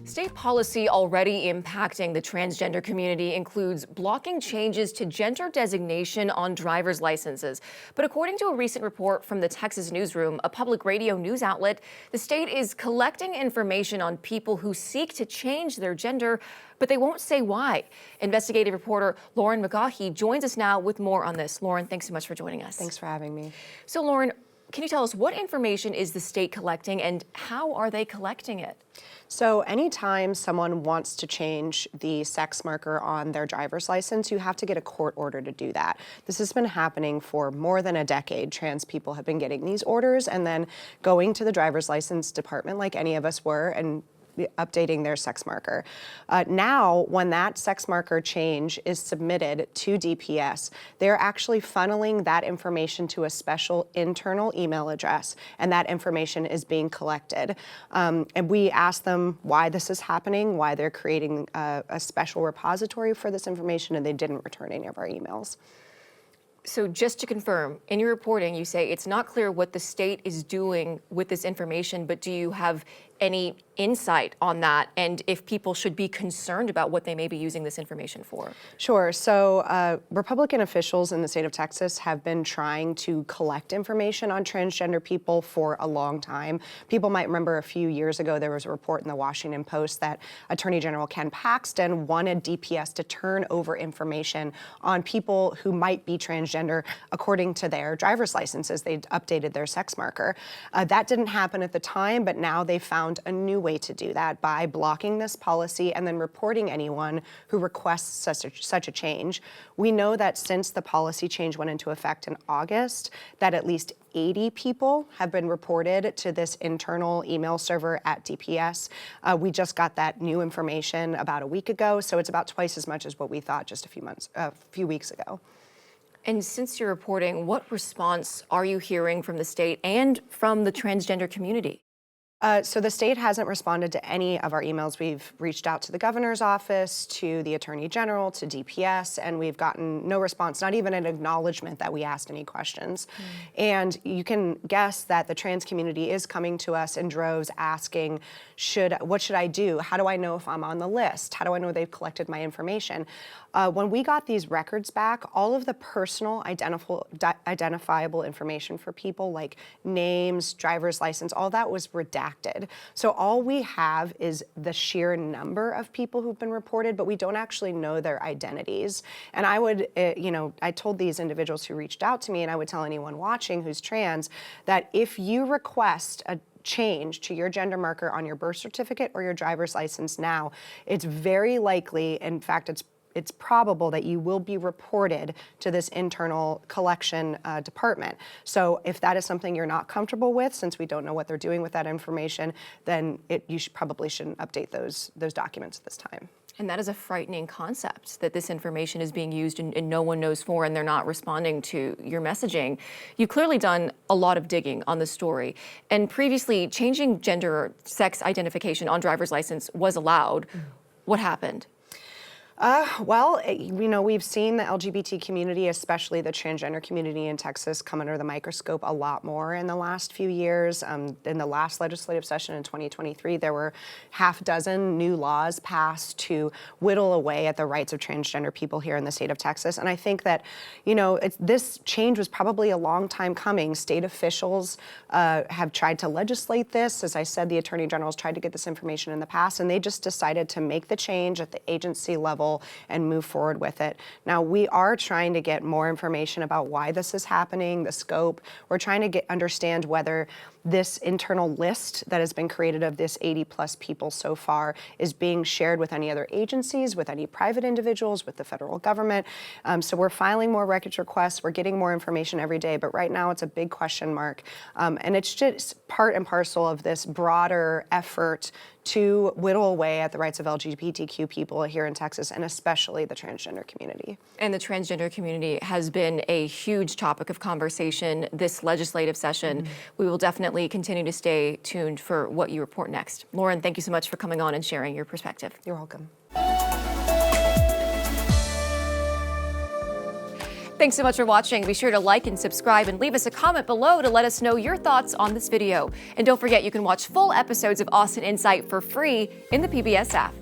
State policy already impacting the transgender community includes blocking changes to gender designation on driver's licenses. But according to a recent report from the Texas newsroom, a public radio news outlet, the state is collecting information on people who seek to change their gender, but they won't say why. Investigative reporter Laura Laughead joins us now with more on this. Lauren, thanks so much for joining us. Thanks for having me. So, Lauren, can you tell us what information is the state collecting and how are they collecting it? So anytime someone wants to change the sex marker on their driver's license, you have to get a court order to do that. This has been happening for more than a decade. Trans people have been getting these orders and then going to the driver's license department like any of us were and updating their sex marker. Now, when that sex marker change is submitted to DPS, they're actually funneling that information to a special internal email address, and that information is being collected. And we asked them why this is happening, why they're creating a special repository for this information, and they didn't return any of our emails. So just to confirm, in your reporting, you say it's not clear what the state is doing with this information, but do you have any insight on that and if people should be concerned about what they may be using this information for? Sure. So Republican officials in the state of Texas have been trying to collect information on transgender people for a long time. People might remember a few years ago there was a report in the Washington Post that Attorney General Ken Paxton wanted DPS to turn over information on people who might be transgender according to their driver's licenses. They'd updated their sex marker. That didn't happen at the time, but now they found a new way to do that by blocking this policy and then reporting anyone who requests such a change. We know that since the policy change went into effect in August, that at least 80 people have been reported to this internal email server at DPS. We just got that new information about a week ago, so it's about twice as much as what we thought just a few weeks ago. And since you're reporting, what response are you hearing from the state and from the transgender community? So the state hasn't responded to any of our emails. We've reached out to the governor's office, to the attorney general, to DPS, and we've gotten no response, not even an acknowledgement that we asked any questions. And you can guess that the trans community is coming to us in droves asking, what should I do? How do I know if I'm on the list? How do I know they've collected my information? When we got these records back, all of the personal identifiable information for people like names, driver's license, all that was redacted. So all we have is the sheer number of people who've been reported, but we don't actually know their identities. And I would, I told these individuals who reached out to me, and I would tell anyone watching who's trans, that if you request a change to your gender marker on your birth certificate or your driver's license now, it's very likely, in fact, it's probable that you will be reported to this internal collection department. So if that is something you're not comfortable with, since we don't know what they're doing with that information, then you probably shouldn't update those documents at this time. And that is a frightening concept, that this information is being used and no one knows for, and they're not responding to your messaging. You've clearly done a lot of digging on the story. And previously, changing gender or sex identification on driver's license was allowed. What happened? Well, we've seen the LGBT community, especially the transgender community in Texas, come under the microscope a lot more in the last few years. In the last legislative session in 2023, there were half dozen new laws passed to whittle away at the rights of transgender people here in the state of Texas. And I think that, this change was probably a long time coming. State officials have tried to legislate this. As I said, the Attorney General's tried to get this information in the past, and they just decided to make the change at the agency level and move forward with it. Now, we are trying to get more information about why this is happening, the scope. We're trying to understand whether this internal list that has been created of this 80 plus people so far is being shared with any other agencies, with any private individuals, with the federal government. So we're filing more records requests. We're getting more information every day, but right now it's a big question mark. And it's just part and parcel of this broader effort to whittle away at the rights of LGBTQ people here in Texas, and especially the transgender community. And the transgender community has been a huge topic of conversation this legislative session. We will definitely continue to stay tuned for what you report next. Lauren, thank you so much for coming on and sharing your perspective. You're welcome. Thanks so much for watching. Be sure to like and subscribe and leave us a comment below to let us know your thoughts on this video. And don't forget, you can watch full episodes of Austin Insight for free in the PBS app.